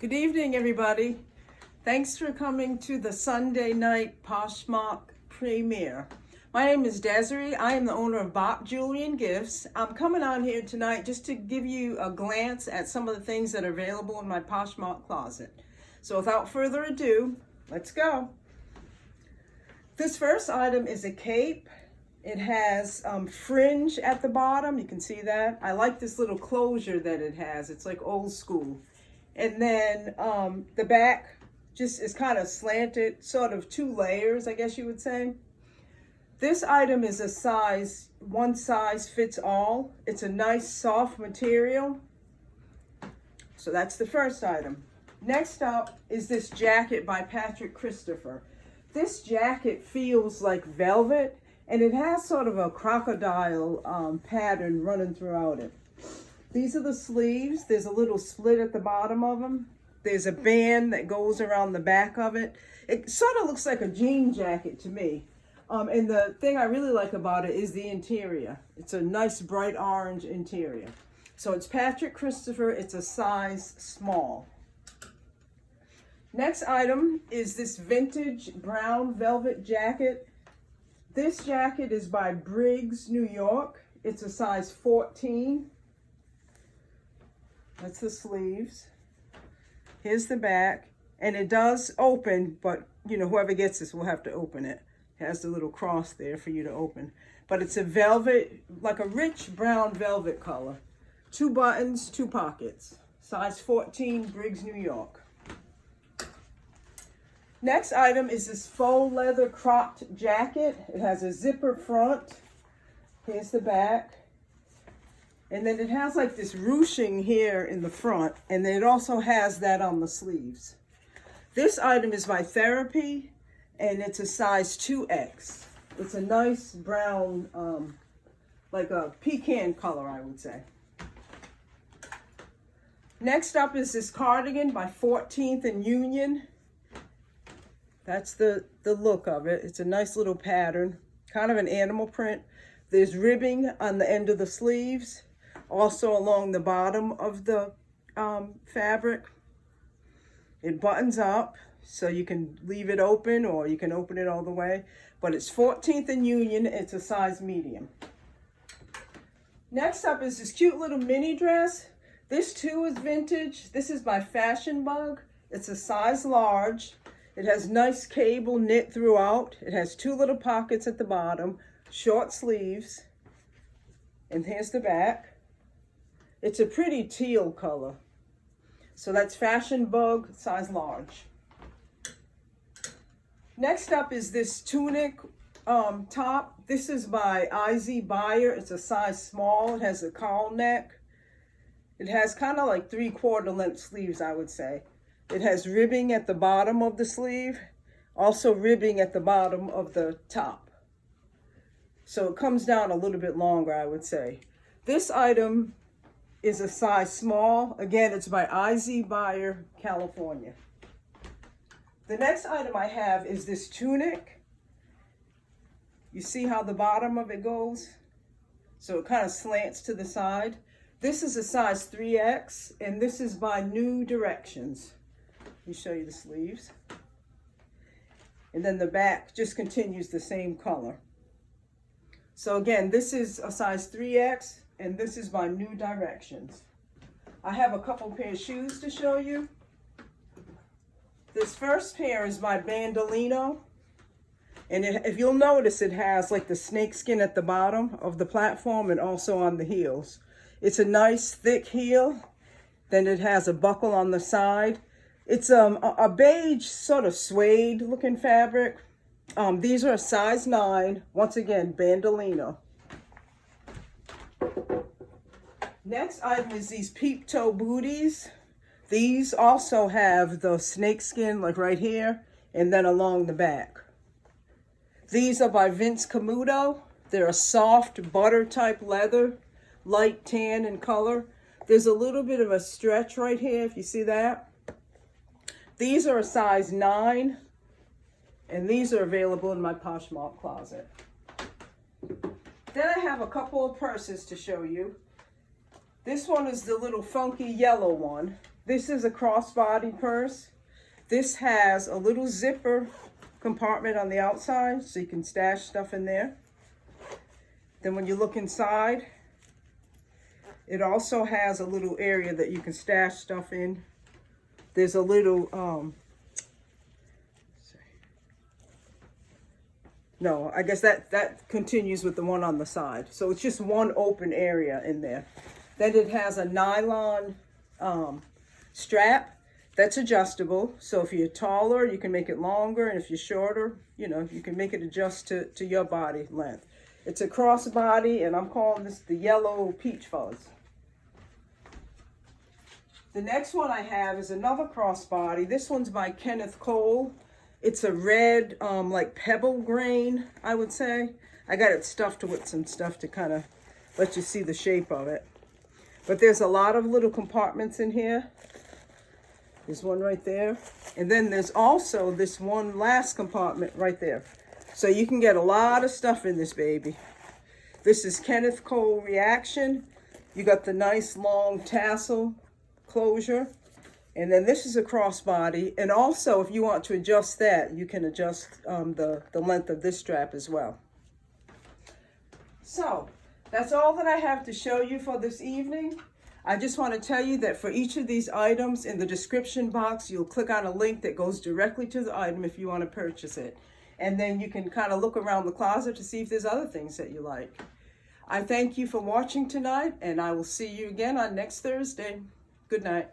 Good evening, everybody. Thanks for coming to the Sunday night Poshmark premiere. My name is Desiree. I am the owner of Bop Jewelry and Gifts. I'm coming on here tonight just to give you a glance at some of the things that are available in my Poshmark closet. So without further ado, let's go. This first item is a cape. It has fringe at the bottom. You can see that. I like this little closure that it has. It's like old school. And then the back just is kind of slanted, sort of two layers, I guess you would say. This item is a size, one size fits all. It's a nice soft material. So that's the first item. Next up is this jacket by Patrick Christopher. This jacket feels like velvet, and it has sort of a crocodile pattern running throughout it. These are the sleeves. There's a little split at the bottom of them. There's a band that goes around the back of it. It sort of looks like a jean jacket to me. And the thing I really like about it is the interior. It's a nice bright orange interior. So it's Patrick Christopher. It's a size small. Next item is this vintage brown velvet jacket. This jacket is by Briggs, New York. It's a size 14. That's the sleeves. Here's the back. And it does open, but you know, whoever gets this will have to open it. It has the little cross there for you to open. But it's a velvet, like a rich brown velvet color. 2 buttons, 2 pockets. Size 14, Briggs, New York. Next item is this faux leather cropped jacket. It has a zipper front. Here's the back. And then it has like this ruching here in the front, and then it also has that on the sleeves. This item is by Therapy, and it's a size 2X. It's a nice brown, like a pecan color, I would say. Next up is this cardigan by 14th and Union. That's the look of it. It's a nice little pattern, kind of an animal print. There's ribbing on the end of the sleeves. Also along the bottom of the fabric. It buttons up, so you can leave it open or you can open it all the way. But it's 14th and Union. It's a size medium. Next up is this cute little mini dress. This too is vintage. This is by Fashion Bug. It's a size large. It has nice cable knit throughout. It has 2 little pockets at the bottom, short sleeves. And here's the back. It's a pretty teal color. So that's Fashion Bug, size large. Next up is this tunic top. This is by IZ Buyer. It's a size small. It has a cowl neck. It has kind of like 3/4 length sleeves, I would say. It has ribbing at the bottom of the sleeve. Also ribbing at the bottom of the top. So it comes down a little bit longer, I would say. This item is a size small. Again, it's by IZ Buyer, California. The next item I have is this tunic. You see how the bottom of it goes? So it kind of slants to the side. This is a size 3X, and this is by New Directions. Let me show you the sleeves. And then the back just continues the same color. So again, this is a size 3X, and this is by New Directions. I have a couple pair of shoes to show you. This first pair is by Bandolino. And if you'll notice, it has like the snakeskin at the bottom of the platform and also on the heels. It's a nice thick heel. Then it has a buckle on the side. It's a beige sort of suede looking fabric. These are a size 9. Once again, Bandolino. Next item is these peep toe booties. These also have the snakeskin like right here and then along the back. These are by Vince Camuto. They're a soft butter type leather, light tan in color. There's a little bit of a stretch right here if you see that. These are a size 9, and these are available in my Poshmark closet. Then I have a couple of purses to show you. This one is the little funky yellow one. This is a crossbody purse. This has a little zipper compartment on the outside so you can stash stuff in there. Then when you look inside, it also has a little area that you can stash stuff in. There's a little, no, I guess that continues with the one on the side. So it's just one open area in there. Then it has a nylon strap that's adjustable. So if you're taller, you can make it longer. And if you're shorter, you know, you can make it adjust to your body length. It's a crossbody, and I'm calling this the yellow peach fuzz. The next one I have is another crossbody. This one's by Kenneth Cole. It's a red, like pebble grain, I would say. I got it stuffed with some stuff to kind of let you see the shape of it. But there's a lot of little compartments in here. There's one right there. And then there's also this one last compartment right there. So you can get a lot of stuff in this baby. This is Kenneth Cole Reaction. You got the nice long tassel closure. And then this is a crossbody. And also, if you want to adjust that, you can adjust the length of this strap as well. So that's all that I have to show you for this evening. I just want to tell you that for each of these items in the description box, you'll click on a link that goes directly to the item if you want to purchase it. And then you can kind of look around the closet to see if there's other things that you like. I thank you for watching tonight, and I will see you again on next Thursday. Good night.